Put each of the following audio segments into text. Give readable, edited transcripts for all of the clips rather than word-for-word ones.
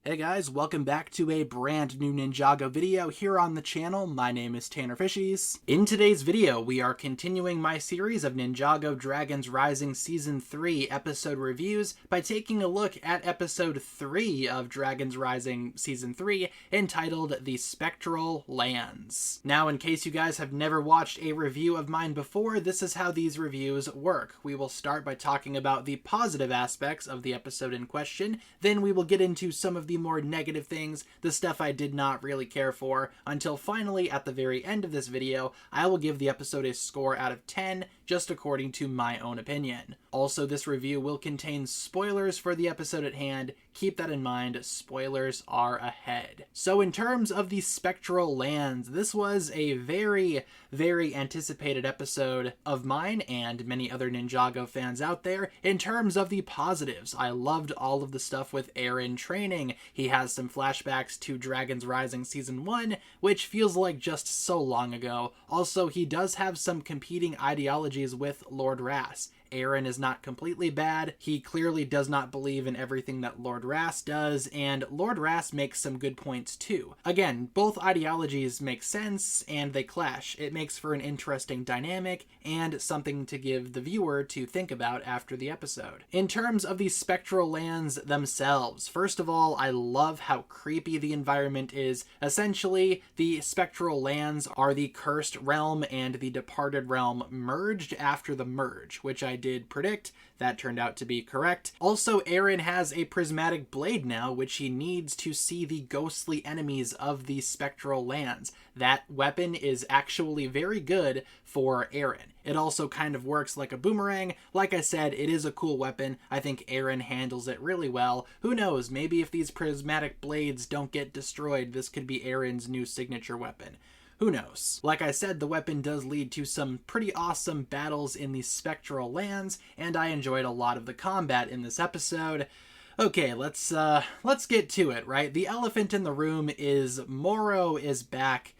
Hey guys, welcome back to a brand new Ninjago video here on the channel. My name is TannerFishies. In today's video, we are continuing my series of Ninjago Dragons Rising Season 3 episode reviews by taking a look at episode 3 of Dragons Rising Season 3, entitled The Spectral Lands. Now, in case you guys have never watched a review of mine before, this is how these reviews work. We will start by talking about the positive aspects of the episode in question, then we will get into some of the more negative things, the stuff I did not really care for, until finally at the very end of this video, I will give the episode a score out of 10, just according to my own opinion. Also, this review will contain spoilers for the episode at hand. Keep that in mind, spoilers are ahead. So in terms of the Spectral Lands, this was a very anticipated episode of mine and many other Ninjago fans out there. In terms of the positives, I loved all of the stuff with Eren training. He has some flashbacks to Dragons Rising Season 1, which feels like just so long ago. Also, he does have some competing ideologies with Lord Ras. Eren is not completely bad. He clearly does not believe in everything that Lord Ras does, and Lord Ras makes some good points too. Again, both ideologies make sense, and they clash. It makes for an interesting dynamic, and something to give the viewer to think about after the episode. In terms of the Spectral Lands themselves, first of all, I love how creepy the environment is. Essentially, the Spectral Lands are the Cursed Realm and the Departed Realm merged after the merge, which I did predict. That turned out to be correct. Also, Eren has a prismatic blade now, which he needs to see the ghostly enemies of the Spectral Lands. That weapon is actually very good for Eren. It also kind of works like a boomerang. Like I said, it is a cool weapon. I think Eren handles it really well. Who knows, maybe if these prismatic blades don't get destroyed, this could be Eren's new signature weapon. Who knows? Like I said, the weapon does lead to some pretty awesome battles in the Spectral Lands, and I enjoyed a lot of the combat in this episode. Okay, let's get to it, right? The elephant in the room is Moro is back,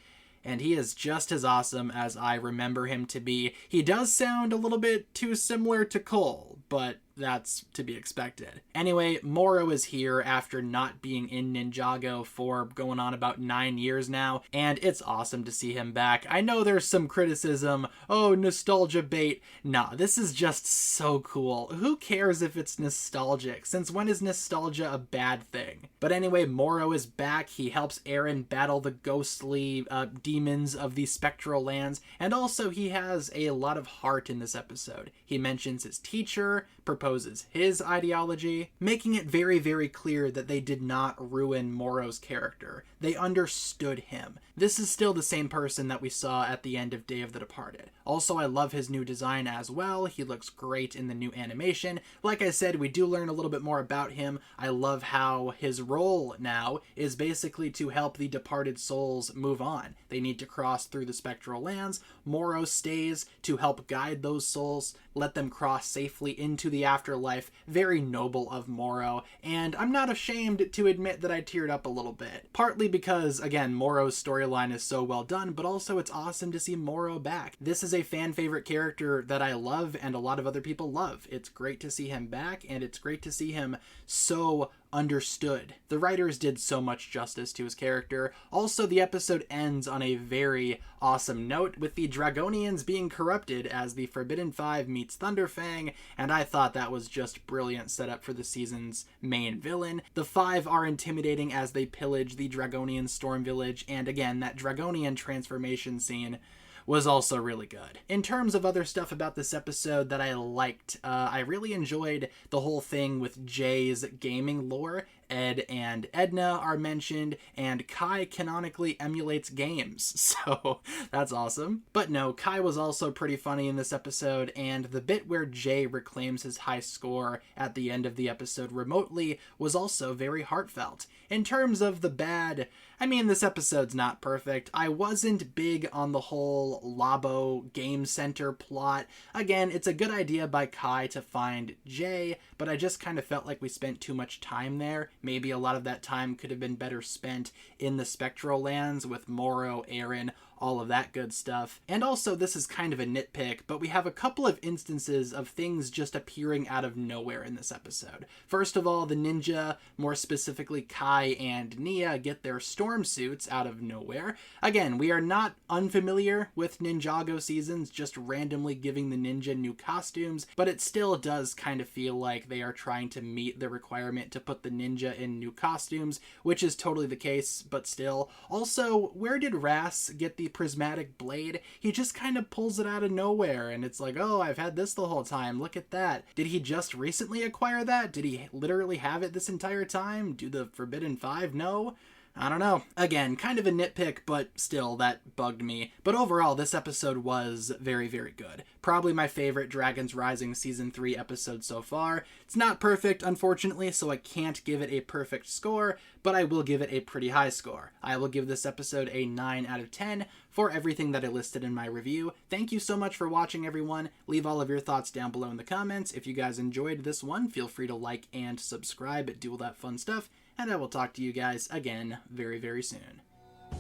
and he is just as awesome as I remember him to be. He does sound a little bit too similar to Cole, but that's to be expected. Anyway, Moro is here after not being in Ninjago for going on about 9 years now, and it's awesome to see him back. I know there's some criticism, oh, nostalgia bait. Nah, this is just so cool. Who cares if it's nostalgic? Since when is nostalgia a bad thing? But anyway, Moro is back. He helps Eren battle the ghostly demons of the Spectral Lands, and also he has a lot of heart in this episode. He mentions his teacher, proposes his ideology, making it very clear that they did not ruin Moro's character. They understood him. This is still the same person that we saw at the end of Day of the Departed. Also, I love his new design as well. He looks great in the new animation. Like I said, we do learn a little bit more about him. I love how his role now is basically to help the departed souls move on. They need to cross through the Spectral Lands. Moro stays to help guide those souls, let them cross safely into the afterlife. Very noble of Moro, and I'm not ashamed to admit that I teared up a little bit. Partly because, again, Moro's storyline is so well done, but also it's awesome to see Moro back. This is a fan favorite character that I love and a lot of other people love. It's great to see him back, and it's great to see him so understood. The writers did so much justice to his character. Also, the episode ends on a very awesome note, with the Dragonians being corrupted as the Forbidden Five meets Thunderfang, and I thought that was just brilliant setup for the season's main villain. The Five are intimidating as they pillage the Dragonian Storm Village, and again, that Dragonian transformation scene was also really good. In terms of other stuff about this episode that I liked, I really enjoyed the whole thing with Jay's gaming lore. Ed and Edna are mentioned, and Kai canonically emulates games, so that's awesome. But no, Kai was also pretty funny in this episode, and the bit where Jay reclaims his high score at the end of the episode remotely was also very heartfelt. In terms of the bad, I mean, this episode's not perfect. I wasn't big on the whole Labo Game Center plot. Again, it's a good idea by Kai to find Jay, but I just kind of felt like we spent too much time there. Maybe a lot of that time could have been better spent in the Spectral Lands with Moro, Eren, all of that good stuff. And also, this is kind of a nitpick, but we have a couple of instances of things just appearing out of nowhere in this episode. First of all, the ninja, more specifically Kai and Nia, get their storm suits out of nowhere. Again, we are not unfamiliar with Ninjago seasons just randomly giving the ninja new costumes, but it still does kind of feel like they are trying to meet the requirement to put the ninja in new costumes, which is totally the case, but still. Also, where did Ras get the prismatic blade? He just kind of pulls it out of nowhere, and it's like, oh, I've had this the whole time, look at that. Did he just recently acquire that? Did he literally have it this entire time? Do the Forbidden Five know? I don't know. Again, kind of a nitpick, but still, that bugged me. But overall, this episode was very, very good. Probably my favorite Dragons Rising Season 3 episode so far. It's not perfect, unfortunately, so I can't give it a perfect score, but I will give it a pretty high score. I will give this episode a 9 out of 10 for everything that I listed in my review. Thank you so much for watching, everyone. Leave all of your thoughts down below in the comments. If you guys enjoyed this one, feel free to like and subscribe, do all that fun stuff. And I will talk to you guys again very, very soon.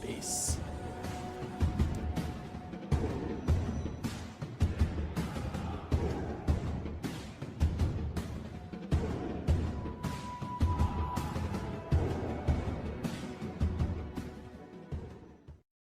Peace.